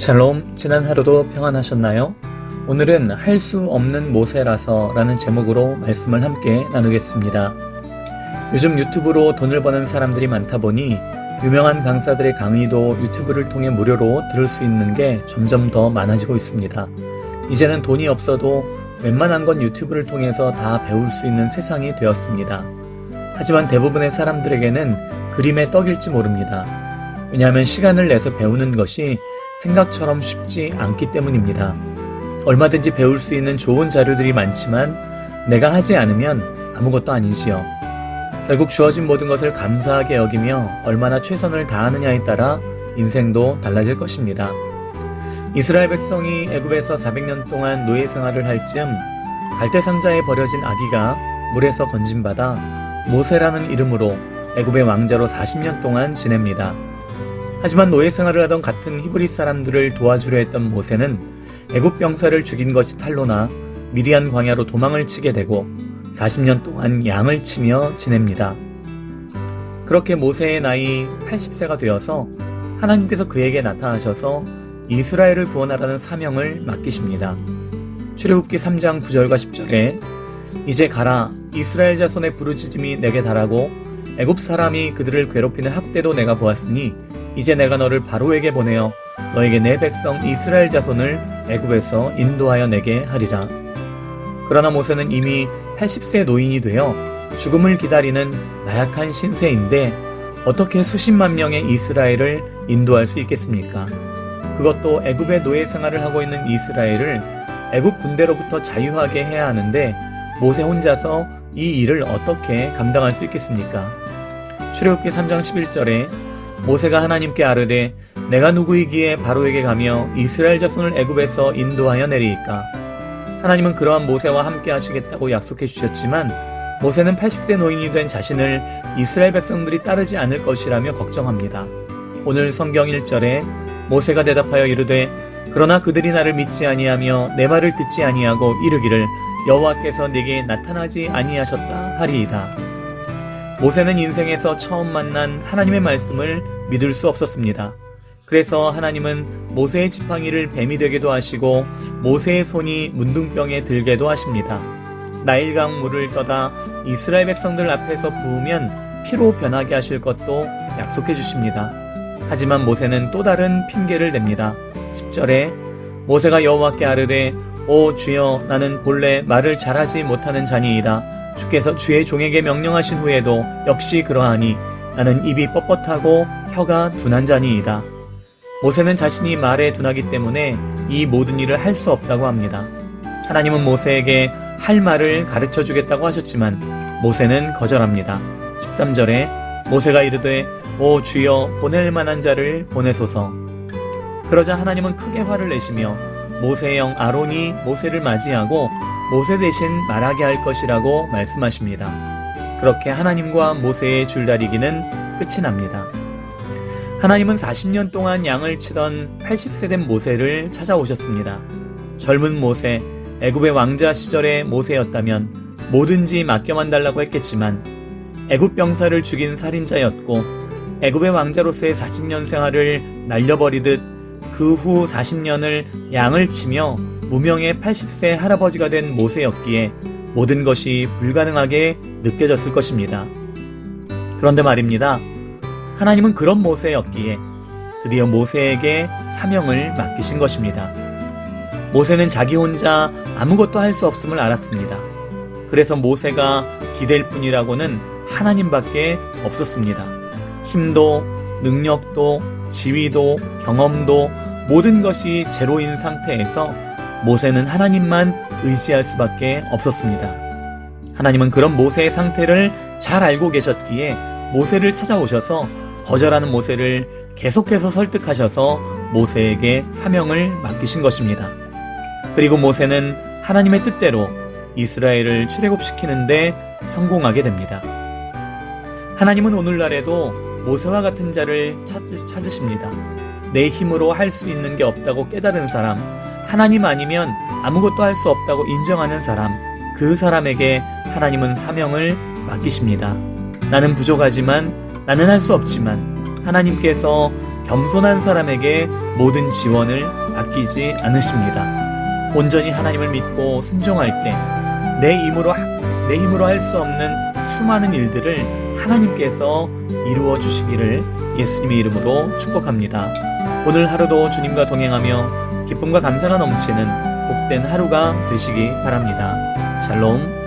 샬롬, 지난 하루도 평안하셨나요? 오늘은 할 수 없는 모세라서 라는 제목으로 말씀을 함께 나누겠습니다. 요즘 유튜브로 돈을 버는 사람들이 많다 보니 유명한 강사들의 강의도 유튜브를 통해 무료로 들을 수 있는 게 점점 더 많아지고 있습니다. 이제는 돈이 없어도 웬만한 건 유튜브를 통해서 다 배울 수 있는 세상이 되었습니다. 하지만 대부분의 사람들에게는 그림의 떡일지 모릅니다. 왜냐하면 시간을 내서 배우는 것이 생각처럼 쉽지 않기 때문입니다. 얼마든지 배울 수 있는 좋은 자료들이 많지만 내가 하지 않으면 아무것도 아니지요. 결국 주어진 모든 것을 감사하게 여기며 얼마나 최선을 다하느냐에 따라 인생도 달라질 것입니다. 이스라엘 백성이 애굽에서 400년 동안 노예 생활을 할 즈음 갈대상자에 버려진 아기가 물에서 건진받아 모세라는 이름으로 애굽의 왕자로 40년 동안 지냅니다. 하지만 노예 생활을 하던 같은 히브리 사람들을 도와주려 했던 모세는 애굽 병사를 죽인 것이 탄로나 미디안 광야로 도망을 치게 되고 40년 동안 양을 치며 지냅니다. 그렇게 모세의 나이 80세가 되어서 하나님께서 그에게 나타나셔서 이스라엘을 구원하라는 사명을 맡기십니다. 출애굽기 3장 9절과 10절에 이제 가라, 이스라엘 자손의 부르짖음이 내게 달하고 애굽 사람이 그들을 괴롭히는 학대도 내가 보았으니 이제 내가 너를 바로에게 보내어 너에게 내 백성 이스라엘 자손을 애굽에서 인도하여 내게 하리라. 그러나 모세는 이미 80세 노인이 되어 죽음을 기다리는 나약한 신세인데 어떻게 수십만 명의 이스라엘을 인도할 수 있겠습니까? 그것도 애굽의 노예 생활을 하고 있는 이스라엘을 애굽 군대로부터 자유하게 해야 하는데 모세 혼자서 이 일을 어떻게 감당할 수 있겠습니까? 출애굽기 3장 11절에 모세가 하나님께 아뢰되 내가 누구이기에 바로에게 가며 이스라엘 자손을 애굽에서 인도하여 내리이까? 하나님은 그러한 모세와 함께 하시겠다고 약속해 주셨지만 모세는 80세 노인이 된 자신을 이스라엘 백성들이 따르지 않을 것이라며 걱정합니다. 오늘 성경 1절에 모세가 대답하여 이르되 그러나 그들이 나를 믿지 아니하며 내 말을 듣지 아니하고 이르기를 여호와께서 네게 나타나지 아니하셨다 하리이다. 모세는 인생에서 처음 만난 하나님의 말씀을 믿을 수 없었습니다. 그래서 하나님은 모세의 지팡이를 뱀이 되게도 하시고 모세의 손이 문둥병에 들게도 하십니다. 나일강 물을 떠다 이스라엘 백성들 앞에서 부으면 피로 변하게 하실 것도 약속해 주십니다. 하지만 모세는 또 다른 핑계를 댑니다. 10절에 모세가 여호와께 아뢰되 오 주여, 나는 본래 말을 잘하지 못하는 자니이다. 주께서 주의 종에게 명령하신 후에도 역시 그러하니 나는 입이 뻣뻣하고 혀가 둔한 자니이다. 모세는 자신이 말에 둔하기 때문에 이 모든 일을 할 수 없다고 합니다. 하나님은 모세에게 할 말을 가르쳐 주겠다고 하셨지만 모세는 거절합니다. 13절에 모세가 이르되 오 주여, 보낼 만한 자를 보내소서. 그러자 하나님은 크게 화를 내시며 모세의 형 아론이 모세를 맞이하고 모세 대신 말하게 할 것이라고 말씀하십니다. 그렇게 하나님과 모세의 줄다리기는 끝이 납니다. 하나님은 40년 동안 양을 치던 80세 된 모세를 찾아오셨습니다. 젊은 모세, 애굽의 왕자 시절의 모세였다면 뭐든지 맡겨만 달라고 했겠지만 애굽 병사를 죽인 살인자였고 애굽의 왕자로서의 40년 생활을 날려버리듯 그 후 40년을 양을 치며 무명의 80세 할아버지가 된 모세였기에 모든 것이 불가능하게 느껴졌을 것입니다. 그런데 말입니다. 하나님은 그런 모세였기에 드디어 모세에게 사명을 맡기신 것입니다. 모세는 자기 혼자 아무것도 할 수 없음을 알았습니다. 그래서 모세가 기댈 뿐이라고는 하나님밖에 없었습니다. 힘도 능력도 지위도 경험도 모든 것이 제로인 상태에서 모세는 하나님만 의지할 수밖에 없었습니다. 하나님은 그런 모세의 상태를 잘 알고 계셨기에 모세를 찾아오셔서 거절하는 모세를 계속해서 설득하셔서 모세에게 사명을 맡기신 것입니다. 그리고 모세는 하나님의 뜻대로 이스라엘을 출애굽시키는데 성공하게 됩니다. 하나님은 오늘날에도 모세와 같은 자를 찾으십니다. 내 힘으로 할 수 있는 게 없다고 깨달은 사람, 하나님 아니면 아무것도 할 수 없다고 인정하는 사람, 그 사람에게 하나님은 사명을 맡기십니다. 나는 부족하지만, 나는 할 수 없지만 하나님께서 겸손한 사람에게 모든 지원을 아끼지 않으십니다. 온전히 하나님을 믿고 순종할 때 내 힘으로 할 수 없는 수많은 일들을 하나님께서 이루어 주시기를 예수님의 이름으로 축복합니다. 오늘 하루도 주님과 동행하며 기쁨과 감사가 넘치는 복된 하루가 되시기 바랍니다. 샬롬.